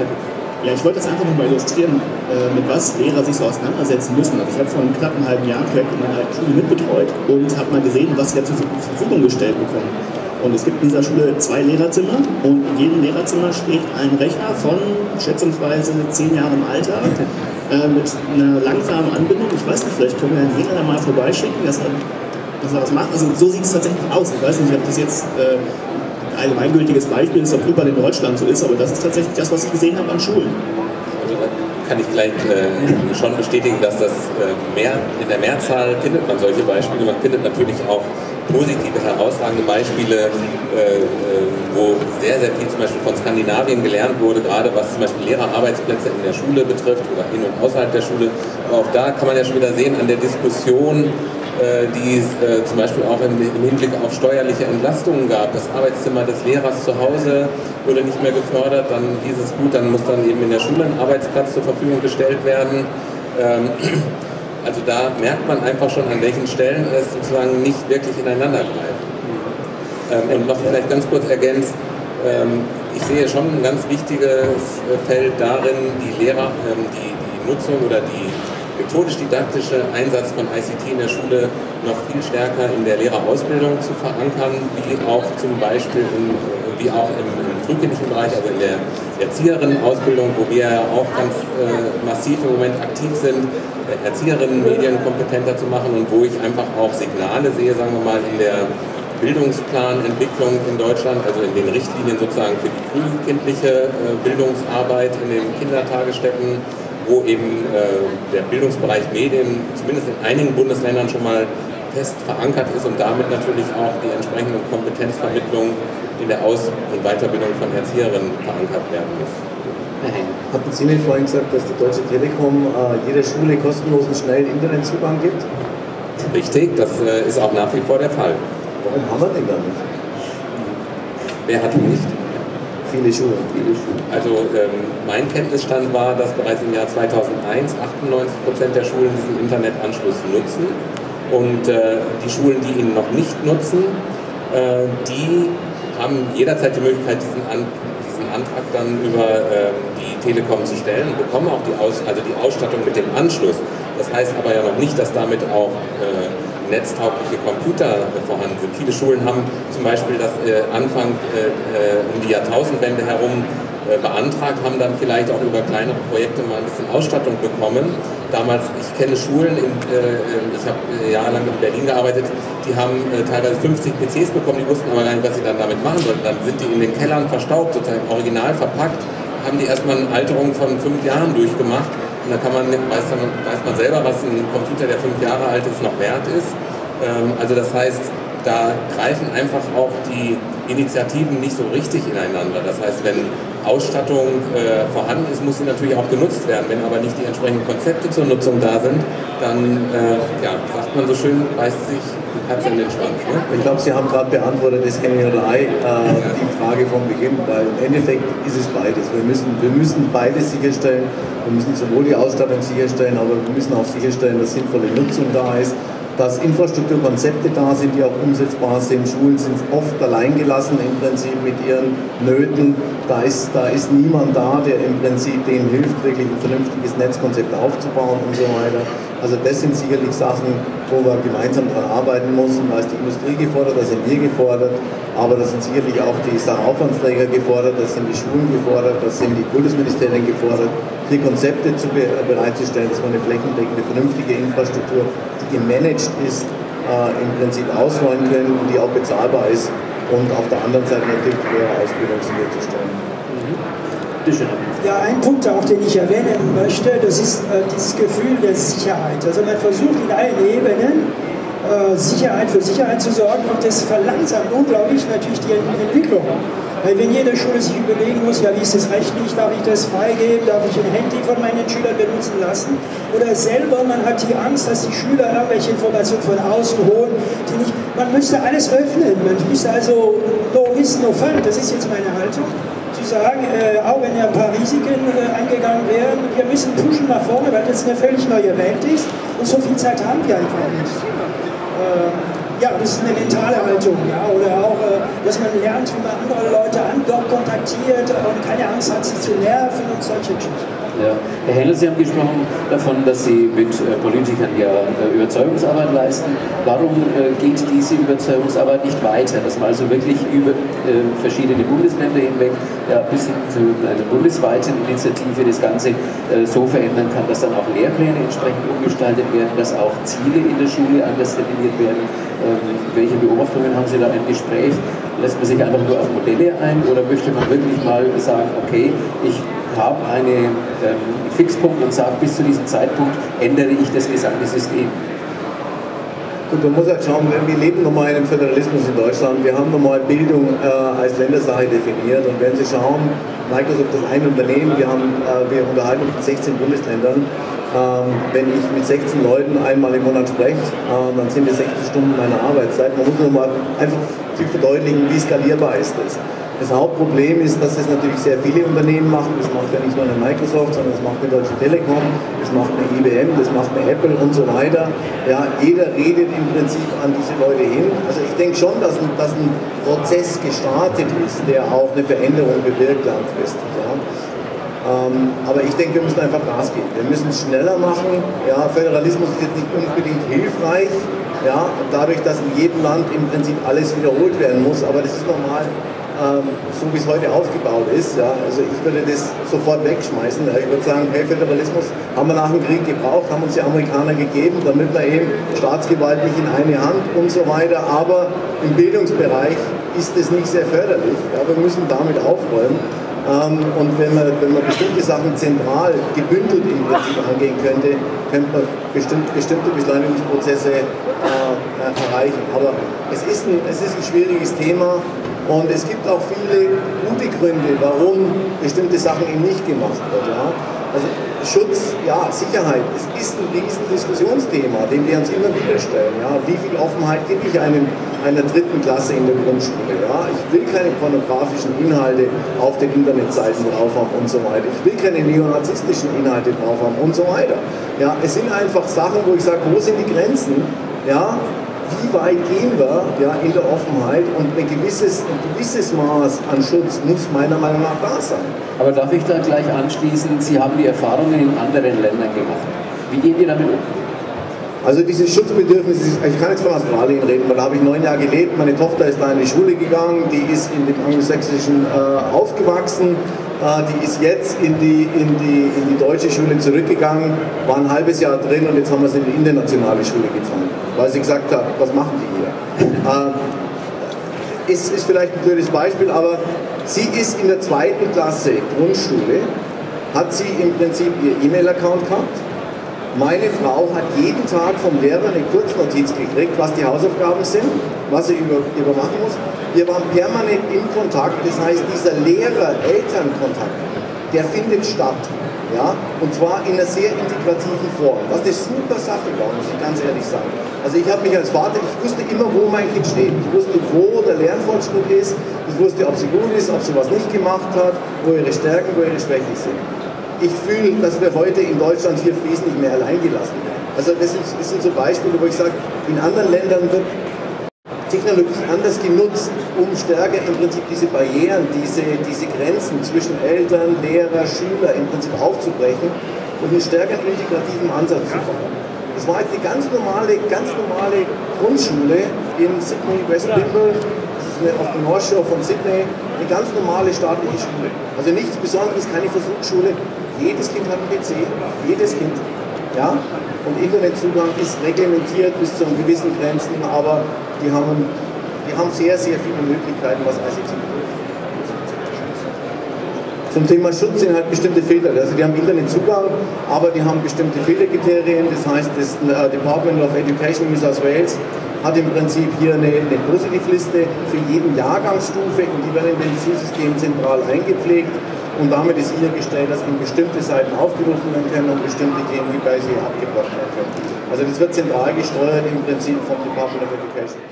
fertig. Ja, ich wollte das einfach nochmal illustrieren, mit was Lehrer sich so auseinandersetzen müssen. Also ich habe vor einem knapp einem halben Jahr ein Projekt in einer alten Schule mitbetreut und habe mal gesehen, was sie da zur Verfügung gestellt bekommen. Und es gibt in dieser Schule 2 Lehrerzimmer und in jedem Lehrerzimmer steht ein Rechner von schätzungsweise 10 Jahren Alter mit einer langsamen Anbindung. Ich weiß nicht, vielleicht können wir Herrn Hähnel da mal vorbeischicken, dass er was macht. Also so sieht es tatsächlich aus. Ich weiß nicht, ob das jetzt ein allgemeingültiges Beispiel ist, ob überall in Deutschland so ist, aber das ist tatsächlich das, was ich gesehen habe an Schulen. Also da kann ich vielleicht schon bestätigen, dass das in der Mehrzahl findet man solche Beispiele. Man findet natürlich auch positive, herausragende Beispiele, wo sehr, sehr viel zum Beispiel von Skandinavien gelernt wurde, gerade was zum Beispiel Lehrerarbeitsplätze in der Schule betrifft oder in- und außerhalb der Schule. Aber auch da kann man ja schon wieder sehen an der Diskussion, die es zum Beispiel auch im Hinblick auf steuerliche Entlastungen gab. Das Arbeitszimmer des Lehrers zu Hause wurde nicht mehr gefördert, dann hieß es gut, dann muss dann eben in der Schule ein Arbeitsplatz zur Verfügung gestellt werden. Also da merkt man einfach schon, an welchen Stellen es sozusagen nicht wirklich ineinander greift. Und noch vielleicht ganz kurz ergänzt, ich sehe schon ein ganz wichtiges Feld darin, die Nutzung oder die methodisch-didaktische Einsatz von ICT in der Schule noch viel stärker in der Lehrerausbildung zu verankern, wie auch zum Beispiel im frühkindlichen Bereich, also in der Erzieherinnenausbildung, wo wir ja auch ganz massiv im Moment aktiv sind, Erzieherinnen medienkompetenter zu machen und wo ich einfach auch Signale sehe, sagen wir mal, in der Bildungsplanentwicklung in Deutschland, also in den Richtlinien sozusagen für die frühkindliche Bildungsarbeit in den Kindertagesstätten, wo eben der Bildungsbereich Medien zumindest in einigen Bundesländern schon mal fest verankert ist und damit natürlich auch die entsprechende Kompetenzvermittlung in der Aus- und Weiterbildung von Erzieherinnen verankert werden muss. Hatten Sie nicht vorhin gesagt, dass die Deutsche Telekom jeder Schule kostenlosen schnellen Internetzugang gibt? Richtig, das ist auch nach wie vor der Fall. Warum haben wir den gar nicht? Wer hat ihn nicht? Viele Schulen. Also mein Kenntnisstand war, dass bereits im Jahr 2001 98% der Schulen diesen Internetanschluss nutzen und die Schulen, die ihn noch nicht nutzen, die haben jederzeit die Möglichkeit, diesen Antrag dann über die Telekom zu stellen und bekommen auch die Ausstattung mit dem Anschluss. Das heißt aber ja noch nicht, dass damit auch netztaugliche Computer vorhanden sind. Viele Schulen haben zum Beispiel das Anfang um die Jahrtausendwende herum beantragt, haben dann vielleicht auch über kleinere Projekte mal ein bisschen Ausstattung bekommen. Damals, ich kenne Schulen, ich habe jahrelang in Berlin gearbeitet, die haben teilweise 50 PCs bekommen, die wussten aber gar nicht, was sie dann damit machen sollten. Dann sind die in den Kellern verstaubt, sozusagen original verpackt, haben die erstmal eine Alterung von 5 Jahren durchgemacht. Und da weiß man selber, was ein Computer, der 5 Jahre alt ist, noch wert ist. Also das heißt, da greifen einfach auch die Initiativen nicht so richtig ineinander. Das heißt, wenn Ausstattung vorhanden ist, muss sie natürlich auch genutzt werden. Wenn aber nicht die entsprechenden Konzepte zur Nutzung da sind, dann, sagt man so schön, beißt sich die Katze in den Schwanz. Ne? Ich glaube, Sie haben gerade beantwortet, das Hähnel oder Ei, die Frage vom Beginn, weil im Endeffekt ist es beides. Wir müssen beides sicherstellen. Wir müssen sowohl die Ausstattung sicherstellen, aber wir müssen auch sicherstellen, dass sinnvolle Nutzung da ist, dass Infrastrukturkonzepte da sind, die auch umsetzbar sind. Schulen sind oft alleingelassen im Prinzip mit ihren Nöten. Da ist niemand da, der im Prinzip denen hilft, wirklich ein vernünftiges Netzkonzept aufzubauen und so weiter. Also das sind sicherlich Sachen, wo wir gemeinsam daran arbeiten müssen. Da ist die Industrie gefordert, da sind wir gefordert, aber da sind sicherlich auch die Sachaufwandsträger gefordert, da sind die Schulen gefordert, da sind die Kultusministerien gefordert, hier Konzepte bereitzustellen, dass man eine flächendeckende, vernünftige Infrastruktur, die gemanagt ist, im Prinzip ausrollen können und die auch bezahlbar ist und auf der anderen Seite natürlich die Lehrerausbildung sicherzustellen. Ja, ein Punkt auch, den ich erwähnen möchte, das ist dieses Gefühl der Sicherheit. Also man versucht in allen Ebenen Sicherheit für Sicherheit zu sorgen und das verlangsamt unglaublich natürlich die Entwicklung. Weil wenn jede Schule sich überlegen muss, ja, wie ist das rechtlich, darf ich das freigeben, darf ich ein Handy von meinen Schülern benutzen lassen? Oder selber, man hat die Angst, dass die Schüler irgendwelche Informationen von außen holen, die nicht, man müsste alles öffnen, man müsste also no risk, no fun, das ist jetzt meine Haltung, zu sagen, auch wenn ja ein paar Risiken eingegangen wären, wir müssen pushen nach vorne, weil das eine völlig neue Welt ist und so viel Zeit haben wir einfach nicht. Ja, das ist eine mentale Haltung, ja, oder auch, dass man lernt, wie man andere Leute kontaktiert und keine Angst hat, sie zu nerven und solche Geschichten. Ja. Herr Hähnel, Sie haben gesprochen davon, dass Sie mit Politikern ja Überzeugungsarbeit leisten. Warum geht diese Überzeugungsarbeit nicht weiter, dass man also wirklich über verschiedene Bundesländer hinweg bis hin zu einer bundesweiten Initiative das Ganze so verändern kann, dass dann auch Lehrpläne entsprechend umgestaltet werden, dass auch Ziele in der Schule anders definiert werden? Welche Beobachtungen haben Sie da im Gespräch? Lässt man sich einfach nur auf Modelle ein oder möchte man wirklich mal sagen, okay, ich habe einen Fixpunkt und sage, bis zu diesem Zeitpunkt ändere ich das gesamte System? Gut, man muss halt schauen, wir leben nochmal in einem Föderalismus in Deutschland. Wir haben nochmal Bildung als Ländersache definiert und wenn Sie schauen, Microsoft ist ein Unternehmen, wir unterhalten uns mit 16 Bundesländern. Wenn ich mit 16 Leuten einmal im Monat spreche, dann sind wir 60 Stunden meiner Arbeitszeit. Man muss nur mal einfach sich verdeutlichen, wie skalierbar ist das. Das Hauptproblem ist, dass das natürlich sehr viele Unternehmen machen. Das macht ja nicht nur eine Microsoft, sondern das macht eine Deutsche Telekom, das macht eine IBM, das macht eine Apple und so weiter. Ja, jeder redet im Prinzip an diese Leute hin. Also ich denke schon, dass ein Prozess gestartet ist, der auch eine Veränderung bewirkt langfristig. Ja. Aber ich denke, wir müssen einfach Gas geben. Wir müssen es schneller machen. Ja, Föderalismus ist jetzt nicht unbedingt hilfreich. Ja, dadurch, dass in jedem Land im Prinzip alles wiederholt werden muss. Aber das ist normal. So wie es heute aufgebaut ist, ja, also ich würde das sofort wegschmeißen. Ich würde sagen, hey, Föderalismus haben wir nach dem Krieg gebraucht, haben uns die Amerikaner gegeben, damit man eben Staatsgewalt nicht in eine Hand und so weiter, aber im Bildungsbereich ist das nicht sehr förderlich. Ja, wir müssen damit aufräumen. Und wenn man bestimmte Sachen zentral gebündelt im Prinzip angehen könnte man bestimmte Beschleunigungsprozesse erreichen. Aber es ist ein schwieriges Thema. Und es gibt auch viele gute Gründe, warum bestimmte Sachen eben nicht gemacht wird. Ja. Also Schutz, ja, Sicherheit, es ist ein riesen Diskussionsthema, dem wir uns immer wieder stellen. Ja. Wie viel Offenheit gebe ich einer 3. Klasse in der Grundschule? Ja. Ich will keine pornografischen Inhalte auf den Internetseiten drauf haben und so weiter. Ich will keine neonazistischen Inhalte drauf haben und so weiter. Ja. Es sind einfach Sachen, wo ich sage, wo sind die Grenzen? Ja. Wie weit gehen wir in der Offenheit und ein gewisses Maß an Schutz muss meiner Meinung nach da sein. Aber darf ich da gleich anschließen, Sie haben die Erfahrungen in anderen Ländern gemacht. Wie gehen die damit um? Also dieses Schutzbedürfnis, ich kann jetzt von Australien reden, weil da habe ich 9 Jahre gelebt, meine Tochter ist da in die Schule gegangen, die ist in dem Angelsächsischen aufgewachsen, die ist jetzt in die deutsche Schule zurückgegangen, war ein halbes Jahr drin und jetzt haben wir sie in die internationale Schule gefahren, weil sie gesagt hat, was machen die hier? Ist vielleicht ein blödes Beispiel, aber sie ist in der 2. Klasse Grundschule, hat sie im Prinzip ihr E-Mail-Account gehabt. Meine Frau hat jeden Tag vom Lehrer eine Kurznotiz gekriegt, was die Hausaufgaben sind, was sie übermachen muss. Wir waren permanent in Kontakt, das heißt, dieser Lehrer-Eltern-Kontakt, der findet statt. Ja? Und zwar in einer sehr integrativen Form, was eine super Sache war, muss ich ganz ehrlich sagen. Also ich habe mich als Vater, ich wusste immer, wo mein Kind steht. Ich wusste, wo der Lernfortschritt ist, ich wusste, ob sie gut ist, ob sie was nicht gemacht hat, wo ihre Stärken, wo ihre Schwächen sind. Ich fühle, dass wir heute in Deutschland hier wesentlich mehr alleingelassen werden. Also das sind so Beispiele, wo ich sage, in anderen Ländern wird Technologie anders genutzt, um stärker im Prinzip diese Barrieren, diese Grenzen zwischen Eltern, Lehrer, Schüler im Prinzip aufzubrechen und einen stärkeren integrativen Ansatz zu fahren. Das war jetzt eine ganz normale Grundschule in Sydney, West Bengal. Auf der North Shore von Sydney, eine ganz normale staatliche Schule. Also nichts Besonderes, keine Versuchsschule. Jedes Kind hat einen PC, jedes Kind. Ja? Und Internetzugang ist reglementiert bis zu gewissen Grenzen, aber die haben sehr, sehr viele Möglichkeiten, was ICT betrifft. Zum Thema Schutz sind halt bestimmte Filter. Also die haben Internetzugang, aber die haben bestimmte Filterkriterien. Das heißt, das Department of Education in New South Wales hat im Prinzip hier eine Positivliste für jeden Jahrgangsstufe und die werden in dem Schulsystem zentral eingepflegt und damit ist sichergestellt, dass eben bestimmte Seiten aufgerufen werden können und bestimmte Themen wie bei sie abgeblockt werden können. Also das wird zentral gesteuert im Prinzip vom Department of Education.